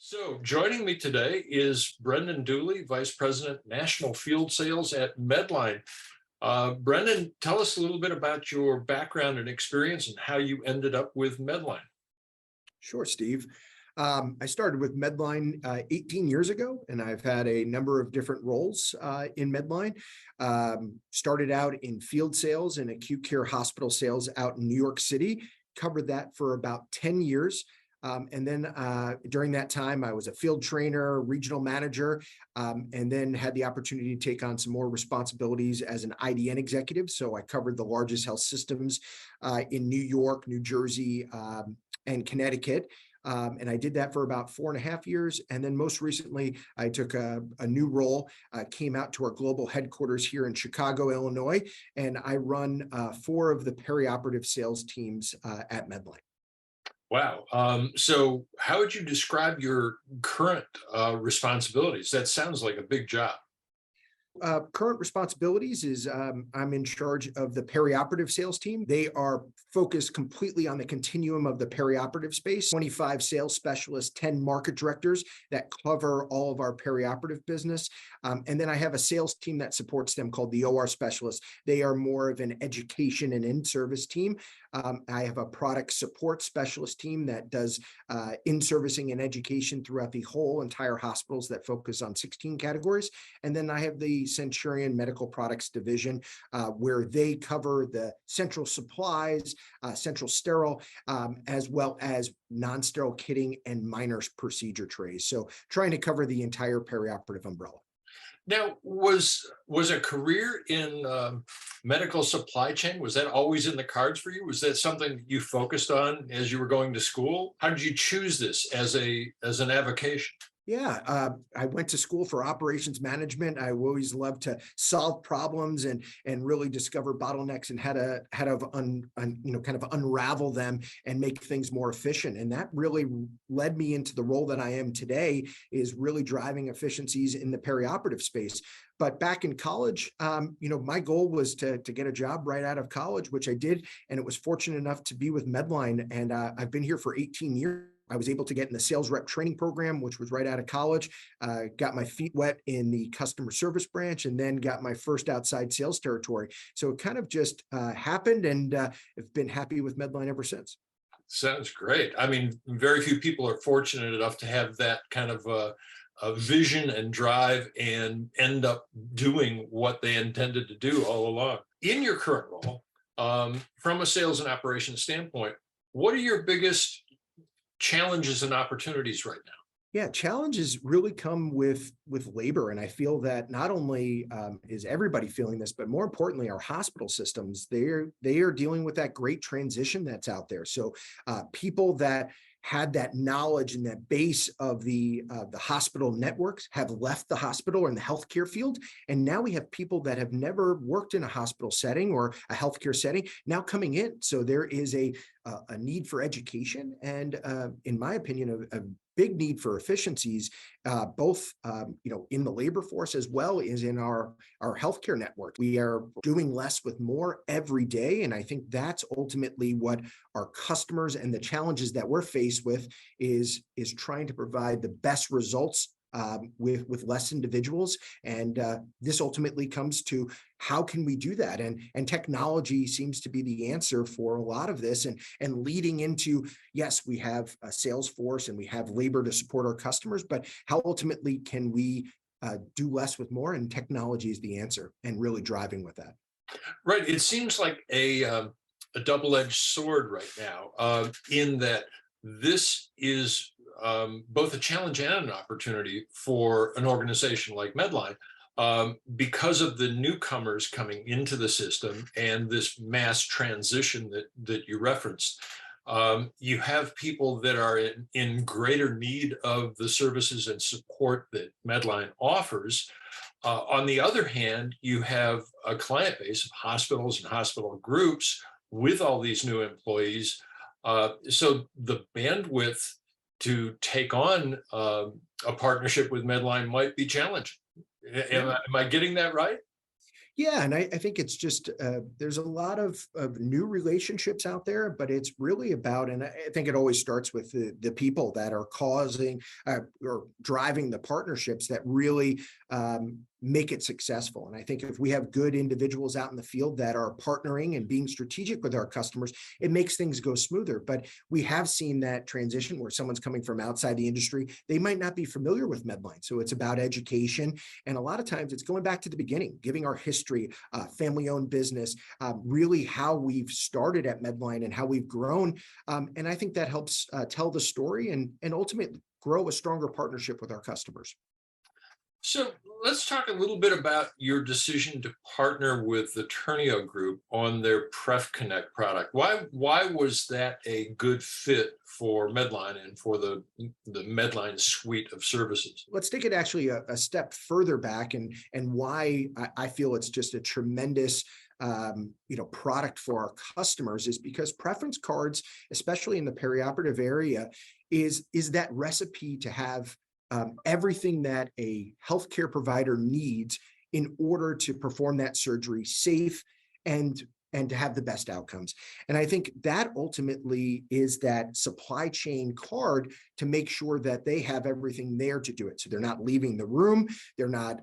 So joining me today is Brendan Dooley, Vice President, National Field Sales at Medline. Brendan, tell us a little bit about your background and experience and how you ended up with Medline. Sure, Steve. I started with Medline 18 years ago, and I've had a number of different roles in Medline. Started out in field sales and acute care hospital sales out in New York City, covered that for about 10 years. And then during that time, I was a field trainer, regional manager, and then had the opportunity to take on some more responsibilities as an IDN executive. So I covered the largest health systems in New York, New Jersey, and Connecticut. And I did that for about 4.5 years. And then most recently, I took a new role, came out to our global headquarters here in Chicago, Illinois, and I run 4 of the perioperative sales teams at Medline. Wow. So how would you describe your current responsibilities? That sounds like a big job. Current responsibilities is I'm in charge of the perioperative sales team. They are focused completely on the continuum of the perioperative space, 25 sales specialists, 10 market directors that cover all of our perioperative business. And then I have a sales team that supports them called the OR specialists. They are more of an education and in-service team. I have a product support specialist team that does in-servicing and education throughout the whole entire hospitals that focus on 16 categories. And then I have the Centurion Medical Products Division, where they cover the central supplies, central sterile, as well as non-sterile kitting and minor procedure trays. So trying to cover the entire perioperative umbrella. Now, was a career in medical supply chain, was that always in the cards for you? Was that something you focused on as you were going to school? How did you choose this as an avocation? Yeah, I went to school for operations management. I always loved to solve problems and really discover bottlenecks and how to kind of unravel them and make things more efficient. And that really led me into the role that I am today, is really driving efficiencies in the perioperative space. But back in college, my goal was to get a job right out of college, which I did, and it was fortunate enough to be with Medline. And I've been here for 18 years. I was able to get in the sales rep training program, which was right out of college, got my feet wet in the customer service branch, and then got my first outside sales territory. So it kind of just happened, and I've been happy with Medline ever since. Sounds great. I mean, very few people are fortunate enough to have that kind of a vision and drive and end up doing what they intended to do all along. In your current role, from a sales and operations standpoint, what are your biggest challenges and opportunities right now? Yeah, challenges really come with labor, and I feel that not only is everybody feeling this, but more importantly, our hospital systems, they are dealing with that great transition that's out there. So people that had that knowledge and that base of the hospital networks have left the hospital or in the healthcare field. And now we have people that have never worked in a hospital setting or a healthcare setting now coming in. So there is a need for education and, in my opinion, a big need for efficiencies, both in the labor force as well as in our healthcare network. We are doing less with more every day, and I think that's ultimately what our customers and the challenges that we're faced with is trying to provide the best results with less individuals. And this ultimately comes to how can we do that? And technology seems to be the answer for a lot of this, and leading into, yes, we have a sales force and we have labor to support our customers, but how ultimately can we do less with more? And technology is the answer, and really driving with that. Right. It seems like a double-edged sword right now, in that this is both a challenge and an opportunity for an organization like Medline, because of the newcomers coming into the system and this mass transition that you referenced. You have people that are in greater need of the services and support that Medline offers. On the other hand, you have a client base of hospitals and hospital groups with all these new employees. So the bandwidth to take on a partnership with Medline might be challenging. Am I getting that right? Yeah, and I think it's just there's a lot of new relationships out there, but it's really about, and I think it always starts with the people that are causing or driving the partnerships that really make it successful. And I think if we have good individuals out in the field that are partnering and being strategic with our customers, it makes things go smoother. But we have seen that transition where someone's coming from outside the industry, they might not be familiar with Medline. So it's about education. And a lot of times it's going back to the beginning, giving our history, family-owned business, really how we've started at Medline and how we've grown. And I think that helps tell the story and ultimately grow a stronger partnership with our customers. So let's talk a little bit about your decision to partner with the Ternio Group on their Pref Connect product. Why was that a good fit for Medline and for the Medline suite of services? Let's take it actually a step further back and why I feel it's just a tremendous product for our customers is because preference cards, especially in the perioperative area, is that recipe to have everything that a healthcare provider needs in order to perform that surgery safe and and to have the best outcomes. And I think that ultimately is that supply chain card to make sure that they have everything there to do it. So they're not leaving the room, they're not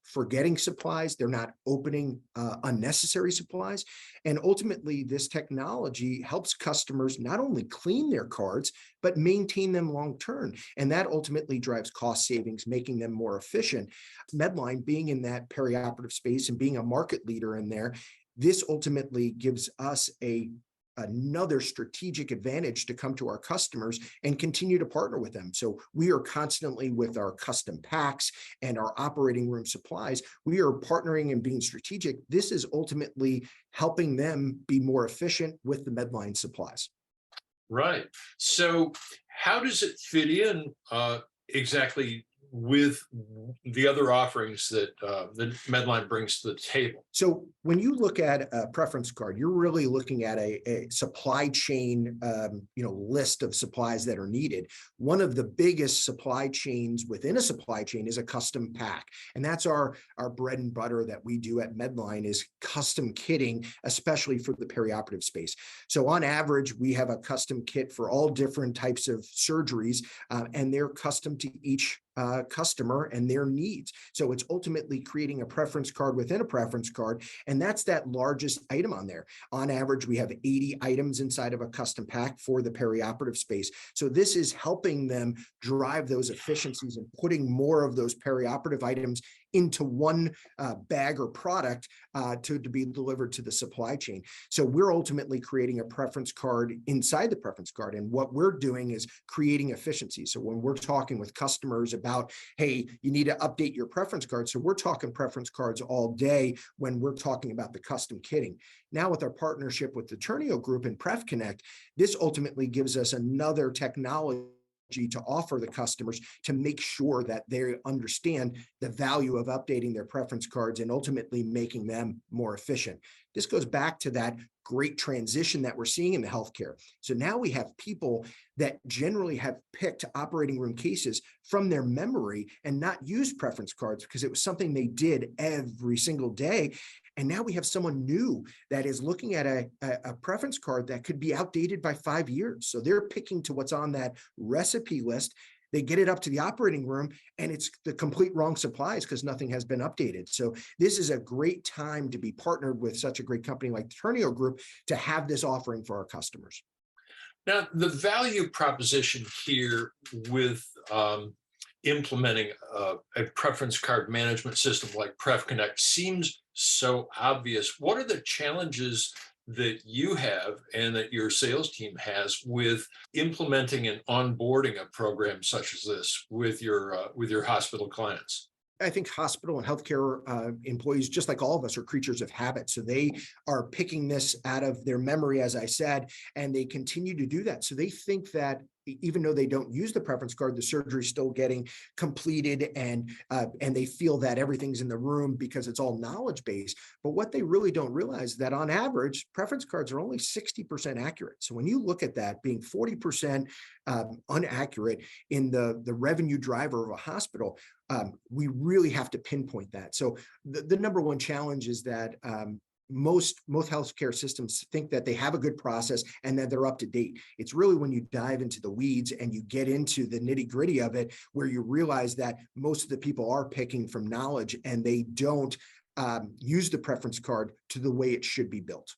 forgetting supplies, they're not opening unnecessary supplies. And ultimately, this technology helps customers not only clean their cards, but maintain them long term. And that ultimately drives cost savings, making them more efficient. Medline being in that perioperative space and being a market leader in there, this ultimately gives us another strategic advantage to come to our customers and continue to partner with them. So we are constantly with our custom packs and our operating room supplies. We are partnering and being strategic. This is ultimately helping them be more efficient with the Medline supplies. Right. So how does it fit in exactly with the other offerings that that Medline brings to the table? So when you look at a preference card, you're really looking at a supply chain, list of supplies that are needed. One of the biggest supply chains within a supply chain is a custom pack, and that's our bread and butter that we do at Medline is custom kitting, especially for the perioperative space. So on average, we have a custom kit for all different types of surgeries, and they're custom to each customer and their needs. So it's ultimately creating a preference card within a preference card, and that's that largest item on there. On average, we have 80 items inside of a custom pack for the perioperative space. So this is helping them drive those efficiencies and putting more of those perioperative items into one bag or product to be delivered to the supply chain. So we're ultimately creating a preference card inside the preference card. And what we're doing is creating efficiency. So when we're talking with customers about, hey, you need to update your preference card. So we're talking preference cards all day when we're talking about the custom kitting. Now with our partnership with the Ternio Group and Pref Connect, this ultimately gives us another technology to offer the customers to make sure that they understand the value of updating their preference cards and ultimately making them more efficient. This goes back to that great transition that we're seeing in the healthcare. So now we have people that generally have picked operating room cases from their memory and not used preference cards because it was something they did every single day. And now we have someone new that is looking at a preference card that could be outdated by 5 years. So they're picking to what's on that recipe list. They get it up to the operating room and it's the complete wrong supplies because nothing has been updated. So this is a great time to be partnered with such a great company like the Ternio Group to have this offering for our customers. Now, the value proposition here with implementing a preference card management system like Pref Connect seems so obvious. What are the challenges that you have and that your sales team has with implementing and onboarding a program such as this with your hospital clients? I think hospital and healthcare employees, just like all of us, are creatures of habit. So they are picking this out of their memory, as I said, and they continue to do that. So they think that even though they don't use the preference card, the surgery is still getting completed, and they feel that everything's in the room because it's all knowledge based. But what they really don't realize is that on average, preference cards are only 60% accurate. So when you look at that being 40% inaccurate in the revenue driver of a hospital, we really have to pinpoint that. So the number one challenge is that most healthcare systems think that they have a good process and that they're up to date. It's really when you dive into the weeds and you get into the nitty gritty of it, where you realize that most of the people are picking from knowledge and they don't use the preference card to the way it should be built.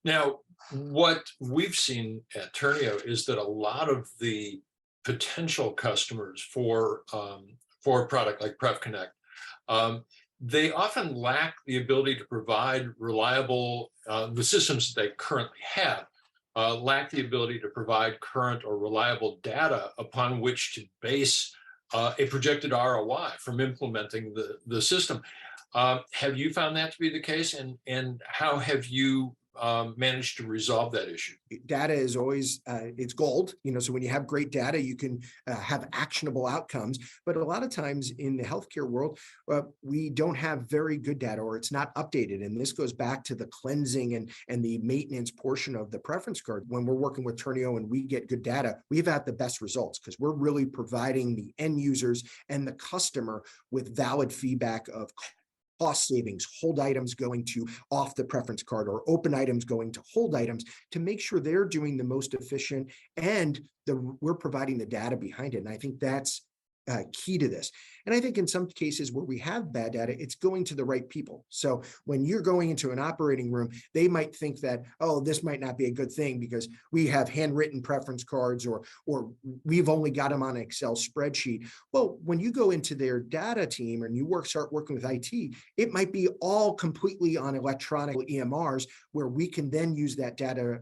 Now, what we've seen at Ternio is that a lot of the potential customers for a product like PrefConnect, they often lack the ability to provide reliable, the systems that they currently have lack the ability to provide current or reliable data upon which to base a projected ROI from implementing the system. Have you found that to be the case? And how have you managed to resolve that issue? Data is always it's gold, so when you have great data, you can have actionable outcomes. But a lot of times in the healthcare world, we don't have very good data, or it's not updated. And this goes back to the cleansing and the maintenance portion of the preference card. When we're working with Ternio and we get good data, we've had the best results because we're really providing the end users and the customer with valid feedback of cost savings, hold items going to off the preference card, or open items going to hold items, to make sure they're doing the most efficient, and we're providing the data behind it. And I think that's key to this. And I think in some cases where we have bad data, it's going to the right people. So when you're going into an operating room, they might think that, oh, this might not be a good thing because we have handwritten preference cards, or we've only got them on an Excel spreadsheet. Well, when you go into their data team and you start working with IT, it might be all completely on electronic EMRs, where we can then use that data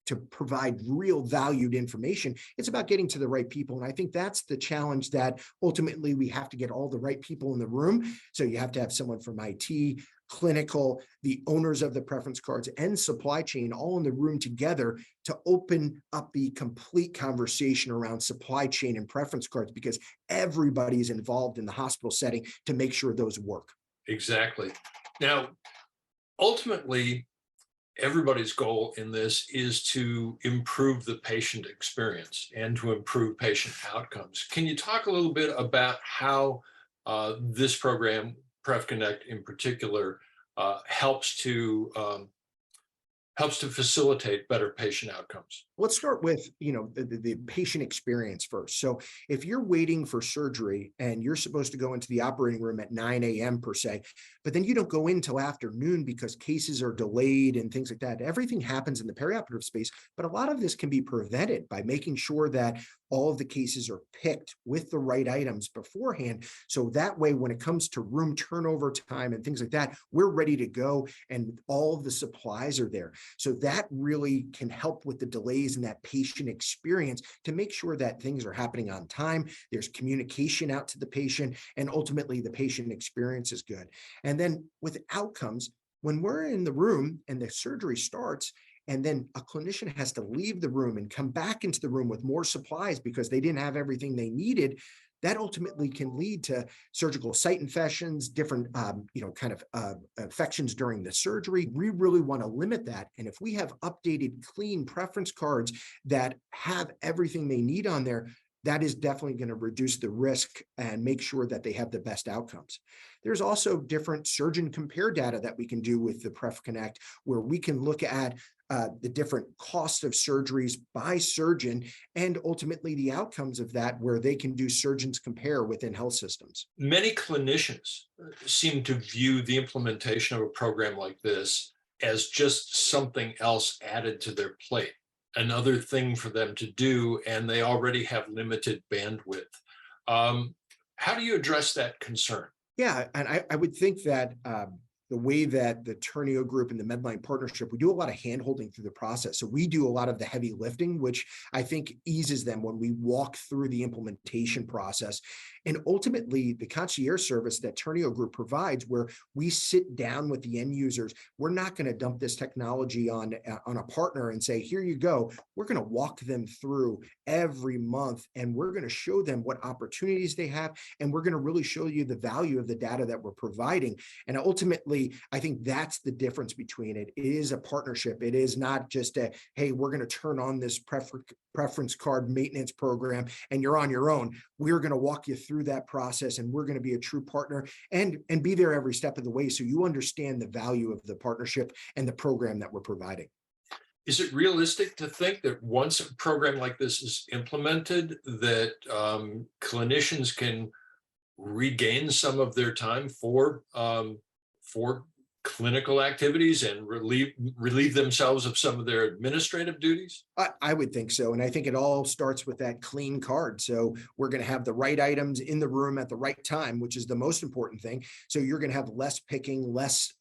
to provide real valued information. It's about getting to the right people. And I think that's the challenge, that ultimately we have to get all the right people in the room. So you have to have someone from IT, clinical, the owners of the preference cards, and supply chain all in the room together to open up the complete conversation around supply chain and preference cards, because everybody is involved in the hospital setting to make sure those work. Exactly. Now, ultimately, everybody's goal in this is to improve the patient experience and to improve patient outcomes. Can you talk a little bit about how this program, PrefConnect in particular, helps to facilitate better patient outcomes? Let's start with, the patient experience first. So if you're waiting for surgery and you're supposed to go into the operating room at 9 a.m. per se, but then you don't go in till afternoon because cases are delayed and things like that. Everything happens in the perioperative space, but a lot of this can be prevented by making sure that all of the cases are picked with the right items beforehand. So that way, when it comes to room turnover time and things like that, we're ready to go and all of the supplies are there. So that really can help with the delays in that patient experience, to make sure that things are happening on time. There's communication out to the patient, and ultimately the patient experience is good. And then with outcomes, when we're in the room and the surgery starts, and then a clinician has to leave the room and come back into the room with more supplies because they didn't have everything they needed, that ultimately can lead to surgical site infections, different, infections during the surgery. We really want to limit that. And if we have updated, clean preference cards that have everything they need on there, that is definitely going to reduce the risk and make sure that they have the best outcomes. There's also different surgeon compare data that we can do with the PrefConnect, where we can look at the different costs of surgeries by surgeon, and ultimately the outcomes of that, where they can do surgeons compare within health systems. Many clinicians seem to view the implementation of a program like this as just something else added to their plate, another thing for them to do, and they already have limited bandwidth. How do you address that concern? Yeah, and I would think that the way that the Ternio group and the Medline partnership, we do a lot of handholding through the process. So we do a lot of the heavy lifting, which I think eases them when we walk through the implementation process. And ultimately, the concierge service that Ternio group provides, where we sit down with the end users, we're not going to dump this technology on a partner and say, here you go. We're going to walk them through every month, and we're going to show them what opportunities they have. And we're going to really show you the value of the data that we're providing. And ultimately, I think that's the difference between it. It is a partnership. It is not just a, hey, we're going to turn on this preference card maintenance program and you're on your own. We're going to walk you through that process, and we're going to be a true partner and be there every step of the way so you understand the value of the partnership and the program that we're providing. Is it realistic to think that once a program like this is implemented, that clinicians can regain some of their time for clinical activities and relieve themselves of some of their administrative duties? I would think so. And I think it all starts with that clean card. So we're going to have the right items in the room at the right time, which is the most important thing. So you're going to have less picking, less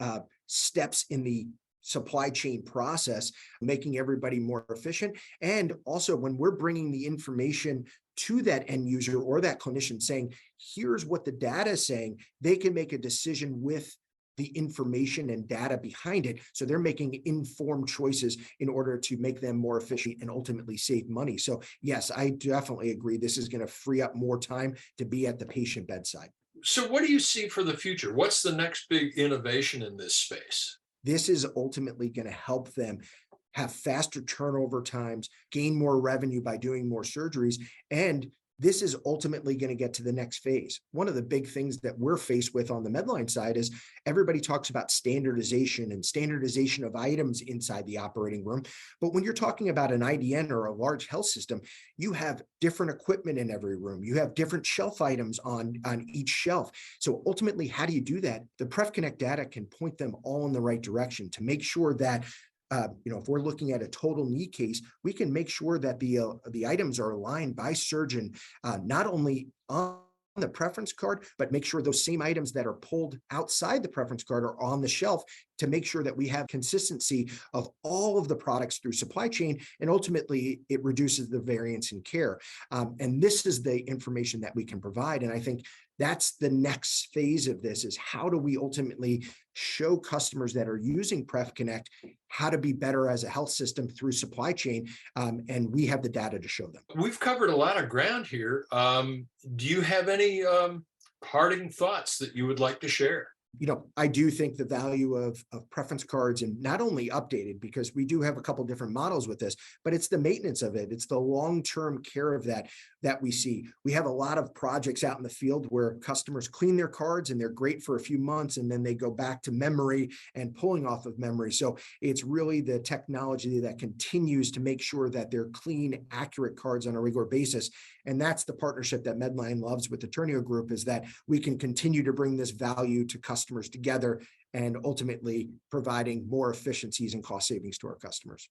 steps in the supply chain process, making everybody more efficient. And also when we're bringing the information to that end user or that clinician saying, here's what the data is saying, they can make a decision with the information and data behind it. So they're making informed choices in order to make them more efficient and ultimately save money. So yes, I definitely agree. This is going to free up more time to be at the patient bedside. So what do you see for the future? What's the next big innovation in this space? This is ultimately going to help them have faster turnover times, gain more revenue by doing more surgeries, and this is ultimately going to get to the next phase. One of the big things that we're faced with on the Medline side is everybody talks about standardization and standardization of items inside the operating room. But when you're talking about an IDN or a large health system, you have different equipment in every room. You have different shelf items on each shelf. So ultimately, how do you do that? The PrefConnect data can point them all in the right direction to make sure that if we're looking at a total knee case, we can make sure that the items are aligned by surgeon, not only on the preference card, but make sure those same items that are pulled outside the preference card are on the shelf to make sure that we have consistency of all of the products through supply chain. And ultimately, it reduces the variance in care. And this is the information that we can provide. And I think that's the next phase of this is how do we ultimately show customers that are using PrefConnect how to be better as a health system through supply chain. And we have the data to show them. We've covered a lot of ground here. Do you have any parting thoughts that you would like to share? I do think the value of preference cards, and not only updated, because we do have a couple different models with this, but it's the maintenance of it. It's the long-term care of that we see. We have a lot of projects out in the field where customers clean their cards and they're great for a few months, and then they go back to memory and pulling off of memory. So it's really the technology that continues to make sure that they're clean, accurate cards on a regular basis. And that's the partnership that Medline loves with the Ternio group, is that we can continue to bring this value to customers together and ultimately providing more efficiencies and cost savings to our customers.